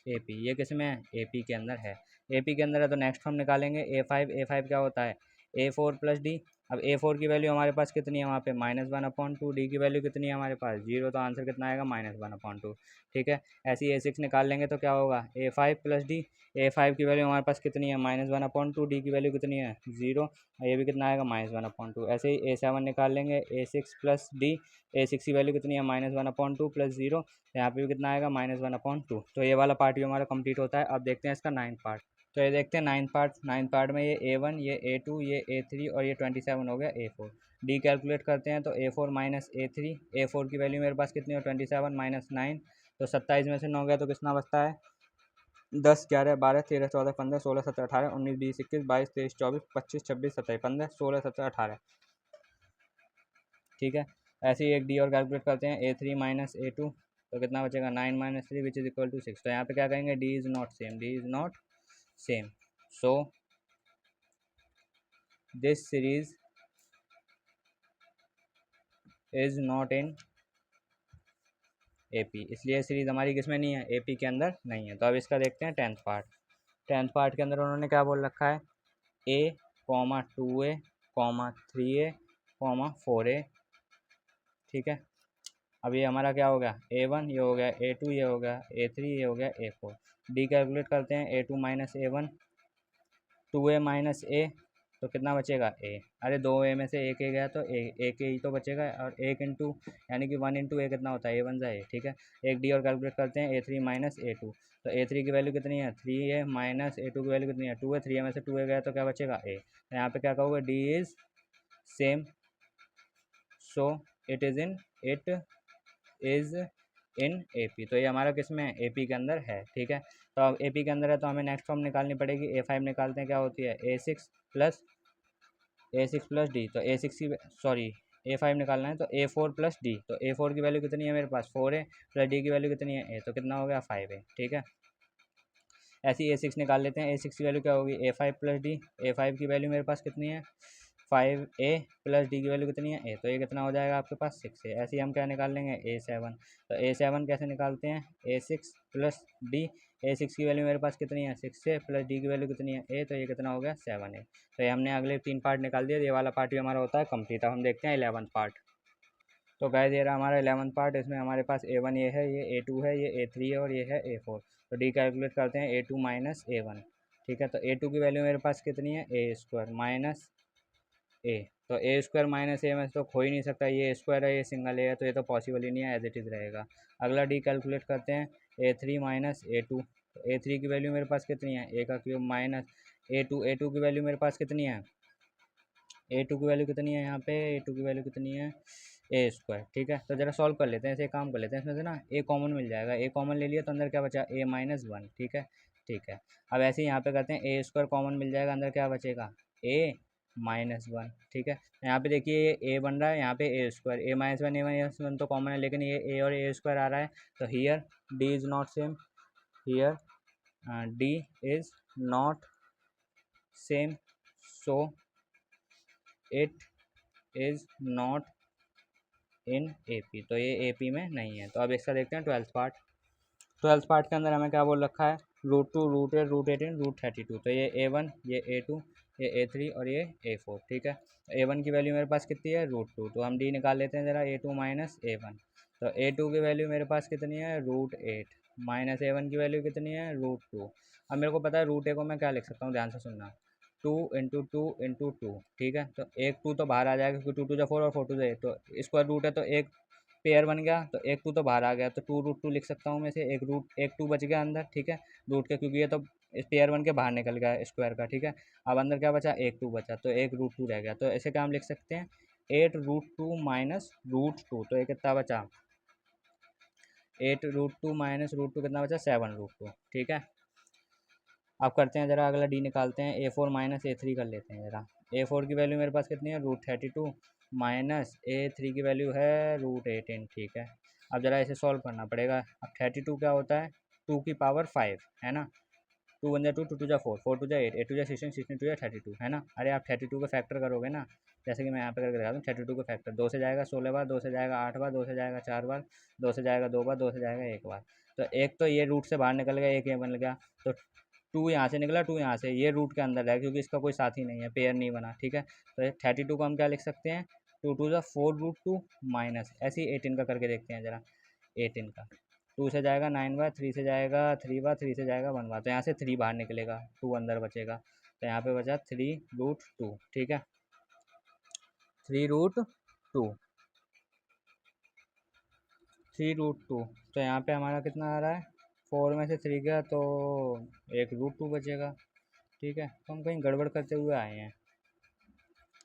AP। ये किस में है, AP के अंदर है। AP के अंदर है तो नेक्स्ट हम निकालेंगे A5 क्या होता है, A4 + D। अब A4 की वैल्यू हमारे पास कितनी है वहाँ पे, -1/2, D की वैल्यू कितनी है हमारे पास 0, तो आंसर कितना आएगा -1/2। ठीक है, ऐसे ही A6 निकाल लेंगे तो क्या होगा, A5 + D। A5 की वैल्यू हमारे पास कितनी है -1/2, D की वैल्यू कितनी है 0, और ये भी कितना आएगा -1/2। ऐसे ही A7 निकाल लेंगे, A6 + D। A6 की वैल्यू कितनी है -1/2 + 0, यहाँ पे भी कितना आएगा -1/2। तो ये वाला पार्ट भी हमारा कंप्लीट होता है। अब देखते हैं इसका 9th पार्ट। तो ये देखते हैं 9th पार्ट में ये A1, ये A2, ये A3 और ये 27 हो गया A4। डी कैलकुलेट करते हैं तो A4 माइनस A3, A4 की वैल्यू मेरे पास कितनी हो 27 माइनस 9, तो 27 में से 9 गया तो कितना बचता है 10, 11, 12, 13, 14, 15, 16, 17, 18, 19, 20, 21, 22, 23, 24, 25, 26, 27, 15, 16, 17, 18। ठीक है, ऐसे ही एक डी और कैलकुलेट करते हैं, A3 माइनस A2, तो कितना बचेगा 9 minus 3 which is equal to 6। तो यहाँ पे क्या कहेंगे, D is not same, D is not same, so this series is not in AP, इसलिए सीरीज़ हमारी किस में नहीं है, AP के अंदर नहीं है। तो अब इसका देखते हैं 10th पार्ट। 10th पार्ट के अंदर उन्होंने क्या बोल रखा है, A, 2A, 3A, 4A। ठीक है, अब ये हमारा क्या हो गया, A1 ये हो गया, A2 ये हो गया, A3 ये हो गया, A4। डी कैलकुलेट करते हैं, A2 minus A1, 2A minus A, तो कितना बचेगा A। अरे 2A में से एक A गया तो एक A ही तो बचेगा, और एक इंटू यानी कि 1 इंटू A कितना होता है, A1 जा A। ठीक है, एक डी और कैलकुलेट करते हैं, A3 माइनस A2, तो A3 की वैल्यू कितनी है 3A माइनस A2 की वैल्यू कितनी है 2A। 3A में से 2A गया तो क्या बचेगा A। तो यहाँ पे क्या कहोगे, D is same, so it is in AP। तो ये हमारा किस में है, AP के अंदर है। ठीक है, तो अब AP के अंदर है तो हमें नेक्स्ट फॉर्म निकालनी पड़ेगी, A5 निकालते हैं, क्या होती है A6 प्लस D। तो A6 की सॉरी A5 निकालना है तो A4 + D। तो A4 की वैल्यू कितनी है मेरे पास 4A, प्लस D की वैल्यू कितनी है A, तो कितना हो गया 5A। ठीक है, ऐसे ही A6 निकाल लेते हैं, A6 की वैल्यू क्या होगी A5 + D। A5 की वैल्यू मेरे पास कितनी है 5A, प्लस डी की वैल्यू कितनी है A, तो ये कितना हो जाएगा आपके पास 6A। ऐसे ही हम क्या निकाल लेंगे A7। तो A7 कैसे निकालते हैं, A6 + D। A6 की वैल्यू मेरे पास कितनी है 6A, प्लस डी की वैल्यू कितनी है A, तो ये कितना हो गया 7A। तो ये हमने अगले 3 पार्ट निकाल दिए, ये वाला पार्ट भी हमारा होता है कंप्लीट। अब हम देखते हैं 11th पार्ट। तो गाइस ये रहा हमारा 11th पार्ट। इसमें हमारे पास A1 ये है, ये A2 है, ये A3 है और ये है A4। तो डी कैलकुलेट करते हैं, A2 माइनस A1। ठीक है, तो A2 की वैल्यू मेरे पास कितनी है A² माइनस A। तो A² माइनस A में तो हो ही नहीं सकता, ये स्क्वायर है ये सिंगल A है, तो ये तो पॉसिबल ही नहीं है, एज इट इज़ रहेगा। अगला डी कैलकुलेट करते हैं, A3 माइनस A2। तो A3 की वैल्यू मेरे पास कितनी है A³ माइनस A2 की वैल्यू मेरे पास कितनी है A2 की वैल्यू कितनी है यहाँ पे A2 की वैल्यू कितनी है A²। ठीक है, तो ज़रा सॉल्व कर लेते हैं, ऐसे काम कर लेते हैं, इसमें से ना A कॉमन मिल जाएगा, A कॉमन ले लिया तो अंदर क्या बचा A-1। ठीक है, ठीक है, अब ऐसे ही यहाँ पे करते हैं A² कॉमन मिल जाएगा, अंदर क्या बचेगा A-1। ठीक है, यहाँ पे देखिए ये A बन रहा है, यहाँ पे A², A-1 तो कॉमन है, लेकिन ये A और A² आ रहा है, तो here D is not same, here D is not same, so it is not in AP। तो ये AP में नहीं है। तो अब इसका देखते हैं 12th पार्ट। 12th पार्ट के अंदर हमें क्या बोल रखा है, √2, √8, √18, √32। तो ये A1, ये A2, ये A3 और ये A4। ठीक है, A1 की वैल्यू मेरे पास कितनी है √2, तो हम D निकाल लेते हैं ज़रा, A2 माइनस A1। तो A2 की वैल्यू मेरे पास कितनी है √8 माइनस A1 की वैल्यू कितनी है √2। अब मेरे को पता है √A को मैं क्या लिख सकता हूँ, ध्यान से सुनना, 2 इंटू 2 इंटू 2। ठीक है, तो एक 2 तो बाहर आ जाएगा क्योंकि 2 2 4 और 4 2 8, तो स्क्वायर रूट है तो एक पेयर बन गया, तो एक 2 तो बाहर आ गया, तो 2√2 लिख सकता हूँ मैं से, एक 2 बच गया अंदर। ठीक है, रूट के, क्योंकि ये तो पेयर बन के बाहर निकल गया स्क्वायर का। ठीक है, अब अंदर क्या बचा एक 2 बचा, तो एक √2 रह गया, तो ऐसे क्या हम लिख सकते हैं 8√2 माइनस √2। तो ये कितना बचा 8√2 माइनस √2 कितना बचा 7√2। ठीक है, अब करते हैं ज़रा अगला डी निकालते हैं, A4 माइनस A3 कर लेते हैं ज़रा। A4 की वैल्यू मेरे पास कितनी है, √32 माइनस A3 की वैल्यू है √18, ठीक है। अब ज़रा इसे सॉल्व करना पड़ेगा। अब 32 क्या होता है, 2 की पावर 5 है ना, 2 वन जा 2, 2 टू जा 4, 4 टू जा 8, 8 टू जा 16, 16 टू जा 32 है ना। अरे आप 32 का फैक्टर करोगे ना, जैसे कि मैं यहाँ पे करके दिखा दूँ। 32 का फैक्टर 2 से जाएगा 16 बार, 2 से जाएगा 8 बार, 2 से जाएगा 4 बार, 2 से जाएगा 2 बार, 2 से जाएगा 1 बार। तो एक तो ये रूट से बाहर निकल गया, एक ये बन गया, तो 2 यहाँ से निकला, 2 यहाँ से, ये रूट के अंदर है क्योंकि इसका कोई साथी नहीं है, पेयर नहीं बना, ठीक है। तो 32 को हम क्या लिख सकते हैं, 2 टू ज़ा 4√2 माइनस ऐसे ही 18 का करके देखते हैं ज़रा। 18 का 2 से जाएगा 9 बार, 3 से जाएगा 3 बार, 3 से जाएगा 1 बार, तो यहाँ से 3 बाहर निकलेगा, 2 अंदर बचेगा, तो यहाँ पे बचा 3√2, ठीक है। 3√2, 3√2, तो यहाँ पे हमारा कितना आ रहा है, 4 में से 3 गया तो एक √2 बचेगा, ठीक है। तो हम कहीं गड़बड़ करते हुए आए हैं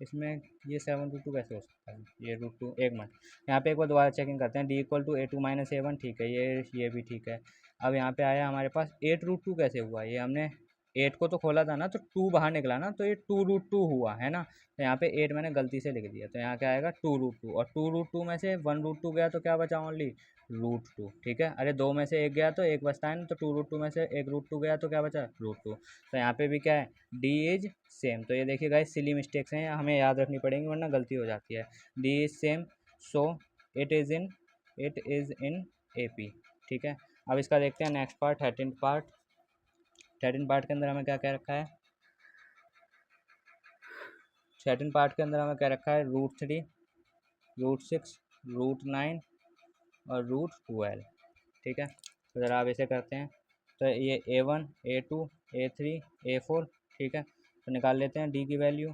इसमें, ये 7√2 कैसे हो सकता है, ये √2, एक मिनट यहाँ पे एक बार दोबारा चेकिंग करते हैं। D=A2 माइनस A1, ठीक है, ये भी ठीक है। अब यहाँ पे आया हमारे पास 8√2 कैसे हुआ, ये हमने 8 को तो खोला था ना, तो 2 बाहर निकला ना, तो ये 2√2 हुआ है ना। तो यहाँ पे 8 मैंने गलती से लिख दिया, तो यहाँ क्या आएगा 2√2, और 2√2 में से 1√2 गया तो क्या बचा, ओनली √2, ठीक है। अरे 2 में से 1 गया तो 1 बचता है ना, तो 2√2 में से 1√2 गया तो क्या बचा, √2। तो यहाँ पे भी क्या है, डी इज सेम। तो ये देखिए गाइस, सिली मिस्टेक्स हैं, हमें याद रखनी पड़ेंगी वरना गलती हो जाती है। D is same, so it is in AP, ठीक है। अब इसका देखते हैं नेक्स्ट पार्ट, 13 पार्ट। 13 पार्ट के अंदर हमें क्या क्या रखा है, 13 पार्ट के अंदर हमें क्या रखा है, √3, √6, √9 और √12, ठीक है। तो ज़रा अब इसे करते हैं, तो ये A1, A2, A3, A4, ठीक है। तो निकाल लेते हैं डी की वैल्यू,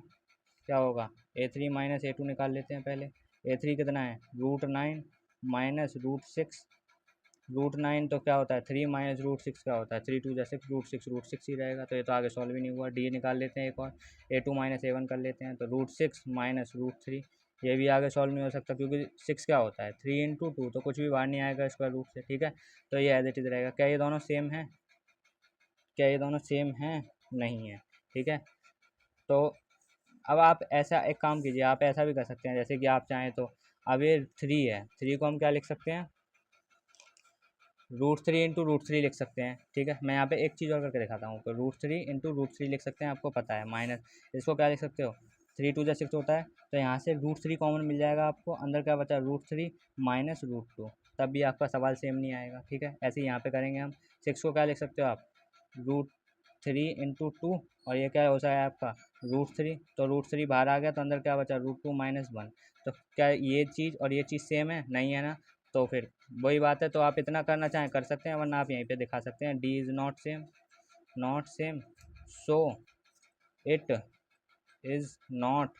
क्या होगा, A3 माइनस A2 निकाल लेते हैं पहले। A3 कितना है, √9 माइनस √6, √9 तो क्या होता है 3 माइनस √6 क्या होता है, 3 टू जा 6, √6 ही रहेगा, तो ये तो आगे सॉल्व ही नहीं हुआ। डी निकाल लेते हैं एक और, A2 माइनस A1 कर लेते हैं, तो √6 माइनस √3, ये भी आगे सॉल्व नहीं हो सकता क्योंकि 6 क्या होता है 3 × 2, तो कुछ भी बाहर नहीं आएगा स्क्वायर रूट से, ठीक है। तो ये एज इट इज़ रहेगा। क्या ये दोनों सेम है, क्या ये दोनों सेम हैं, नहीं है, ठीक है। तो अब आप ऐसा एक काम कीजिए, आप ऐसा भी कर सकते हैं, जैसे कि आप चाहें तो, अब ये 3 है, 3 को हम क्या लिख सकते हैं, √3 इंटू √3 लिख सकते हैं, ठीक है। मैं यहाँ पे एक चीज़ और करके दिखाता हूँ, तो √3 इंटू √3 लिख सकते हैं, आपको पता है, माइनस इसको क्या लिख सकते हो, 3 टू जा 6 होता है, तो यहाँ से √3 कॉमन मिल जाएगा आपको, अंदर क्या बचा √3 माइनस √2, तब भी आपका सवाल सेम नहीं आएगा, ठीक है। ऐसे ही यहाँ पे करेंगे हम। 6 को क्या लिख सकते हो आप, √3 इंटू 2, और ये क्या हो जाएगा आपका √3, तो √3 बाहर आ गया, तो अंदर क्या बचा √2 माइनस 1। तो क्या ये चीज़ और ये चीज़ सेम है, नहीं है ना, तो फिर वही बात है। तो आप इतना करना चाहें कर सकते हैं, वरना आप यहीं पे दिखा सकते हैं, D is not same, so it is not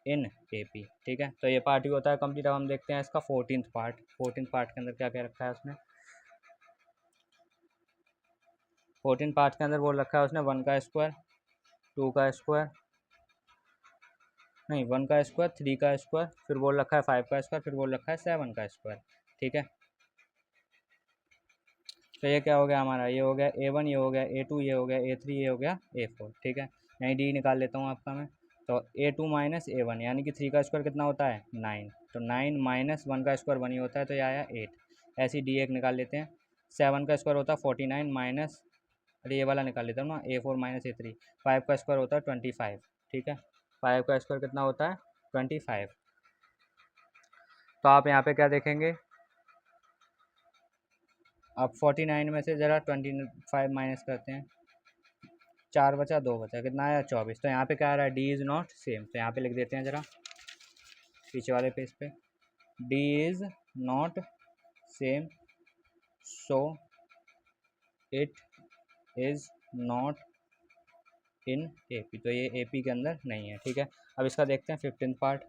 in AP, ठीक है। तो ये पार्ट भी होता है कंप्लीट। अब हम देखते हैं इसका 14th पार्ट। 14th पार्ट के अंदर क्या क्या रखा है उसने, 14 पार्ट के अंदर बोल रखा है उसने 1 का स्क्वायर, 2 का स्क्वायर, नहीं 1 का स्क्वायर, 3 का स्क्वायर, फिर बोल रखा है 5 का स्क्वायर, फिर बोल रखा है 7 का स्क्वायर, ठीक है। तो ये क्या हो गया हमारा, ये हो गया A1, ये हो गया A2, ये हो गया A3, ये हो गया A4, ठीक है। यहीं डी निकाल लेता हूँ आपका मैं, तो A2 माइनस A1 यानी कि 3 का स्क्वायर कितना होता है 9, तो 9 माइनस 1 का स्क्वायर 1 ही होता है, तो ये आया 8। ऐसे ही डी एक निकाल लेते हैं। 7 का स्क्वायर होता है 49 माइनस, अरे ये वाला निकाल लेता हूँ ना, A4 माइनस A3। 5 का स्क्वायर होता है 25, ठीक है। 5 का स्क्वायर कितना होता है 25। तो आप यहाँ पे क्या देखेंगे, अब 49 में से ज़रा 25 माइनस करते हैं, 4 बचा 2 बचा, कितना आया 24। तो यहाँ पे क्या आ रहा है, डी इज़ नॉट सेम, तो यहाँ पे लिख देते हैं ज़रा पीछे वाले पेज पे, D is not same, so it is not in AP, तो ये AP के अंदर नहीं है, ठीक है। अब इसका देखते हैं 15 पार्ट।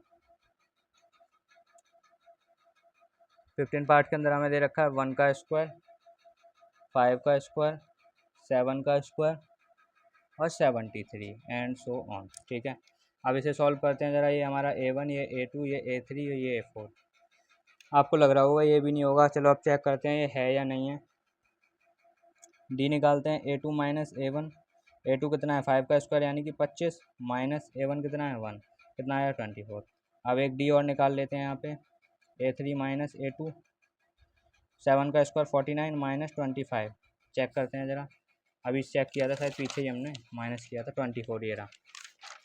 15 पार्ट के अंदर हमें दे रखा है 1 का स्क्वायर, 5 का स्क्वायर, 7 का स्क्वायर और 73 एंड सो ऑन, ठीक है। अब इसे सॉल्व करते हैं ज़रा। ये हमारा A1, ये A2, ये A3 और ये A4। आपको लग रहा होगा ये भी नहीं होगा, चलो अब चेक करते हैं ये है या नहीं है। डी निकालते हैं A2 माइनस A1। A2 कितना है 5 का स्क्वायर यानी कि 25 माइनस A1 कितना है 1, कितना आया 24। अब एक डी और निकाल लेते हैं यहाँ पे A3 माइनस A2, 7 का स्क्वायर 49 माइनस 25। चेक करते हैं ज़रा, अभी चेक किया था शायद पीछे ही हमने माइनस किया था 24 ये रहा,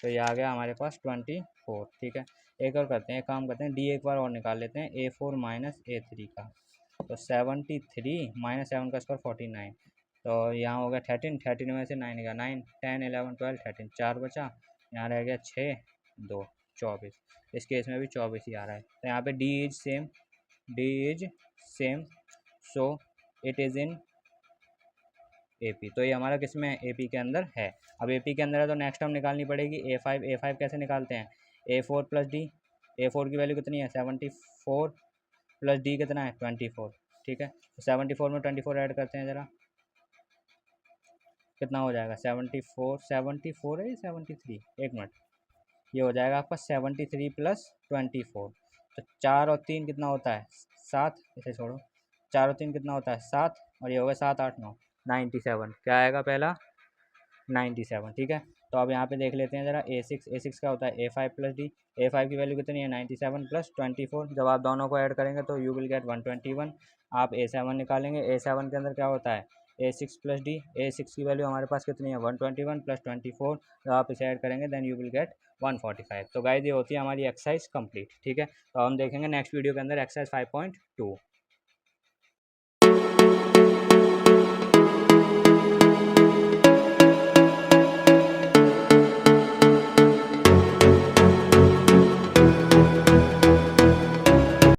तो ये आ गया हमारे पास 24। ठीक है, एक और करते हैं, एक काम करते हैं डी एक बार और निकाल लेते हैं A4 माइनस A3 का, तो 73 माइनस 7 का स्क्वायर 49, तो यहाँ हो गया 13, 13 में से 9 का 9, 10 11 12 13, 4 बचा, यहाँ रह गया 6 2 24। इस केस में भी 24 ही आ रहा है, तो यहाँ पे D is same so it is in AP। तो ये हमारा किस में AP के अंदर है। अब AP के अंदर है तो नेक्स्ट टर्म निकालनी पड़ेगी A5 कैसे निकालते हैं, A4 प्लस डी, A4 की वैल्यू कितनी है 74 प्लस डी कितना है 24। ठीक है, तो 74 में 24 ऐड करते हैं ज़रा, कितना हो जाएगा 74 है या 73, एक मिनट, ये हो जाएगा आपका 73 प्लस 24। तो 4 और 3 कितना होता है 7, इसे छोड़ो, 4 और 3 कितना होता है 7, और ये हो गया 7 8 9 97। क्या आएगा पहला 97। ठीक है, तो अब यहाँ पे देख लेते हैं ज़रा A6 का होता है A5 प्लस डी, A5 की वैल्यू कितनी है 97 प्लस 24, जब आप दोनों को ऐड करेंगे तो यू विल गेट 121। आप A7 निकालेंगे, A7 के अंदर क्या होता है A6 प्लस डी, A6 की वैल्यू हमारे पास कितनी है 121 प्लस 24, जब आप इसे ऐड करेंगे देन यू विल गेट 145। तो गाइस ये होती है हमारी एक्सरसाइज कंप्लीट। ठीक है, तो हम देखेंगे नेक्स्ट वीडियो के अंदर एक्सरसाइज 5.2।